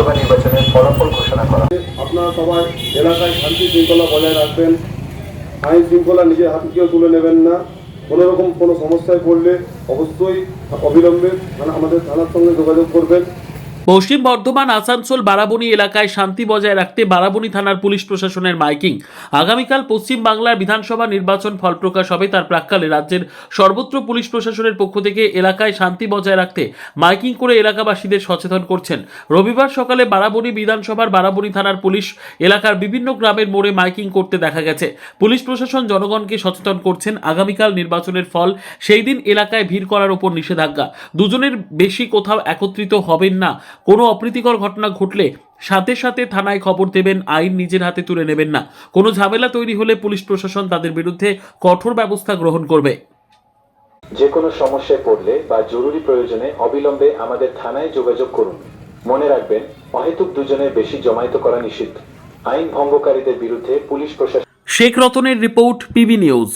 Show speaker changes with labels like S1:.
S1: বিধানসভা নির্বাচনের ফলাফল ঘোষণা করা।
S2: আপনারা সবাই এলাকায় শান্তি শৃঙ্খলা বজায় রাখবেন, আইন শৃঙ্খলা নিজের হাতে কেউ তুলে নেবেন না। কোনো রকম কোনো সমস্যায় পড়লে অবশ্যই অবিলম্বে আমাদের থানার সঙ্গে যোগাযোগ করবেন।
S3: পশ্চিম বর্ধমান আসানসোল বারাবণী এলাকায় শান্তি বজায় রাখতে বারাবণী থানার পুলিশ প্রশাসনের মাইকিং। আগামীকাল পশ্চিম বাংলার বিধানসভা নির্বাচন ফলপ্রকাশ হবে, তার প্রাক্কালে রাজ্যের সর্বত্র পুলিশ প্রশাসনের পক্ষ থেকে এলাকায় শান্তি বজায় রাখতে মাইকিং করে এলাকাবাসীদের সচেতন করছেন। রবিবার সকালে বারাবণী বিধানসভার বারাবণী থানার পুলিশ এলাকার বিভিন্ন গ্রামের মোড়ে মাইকিং করতে দেখা গেছে। পুলিশ প্রশাসন জনগণকে সচেতন করছেন আগামীকাল নির্বাচনের ফল, সেই দিন এলাকায় ভিড় করার উপর নিষেধাজ্ঞা। দুজনের বেশি কোথাও একত্রিত হবেন না। কোনো অপ্রীতিকর ঘটনা ঘটলে সাথে সাথে থানায় খবর দেবেন, আইন নিজের হাতে তুলে নেবেন না। কোনো ঝামেলা তৈরি হলে পুলিশ প্রশাসন তাদের বিরুদ্ধে কঠোর ব্যবস্থা গ্রহণ করবে।
S1: যে কোনো সমস্যায় পড়লে বা জরুরি প্রয়োজনে অবিলম্বে আমাদের থানায় যোগাযোগ করুন। মনে রাখবেন, অহেতুক দুজনের বেশি জমায়েত করা নিষিদ্ধ। আইন ভঙ্গকারীদের বিরুদ্ধে পুলিশ প্রশাসন।
S3: শেখ রতনের রিপোর্ট, পিবি নিউজ।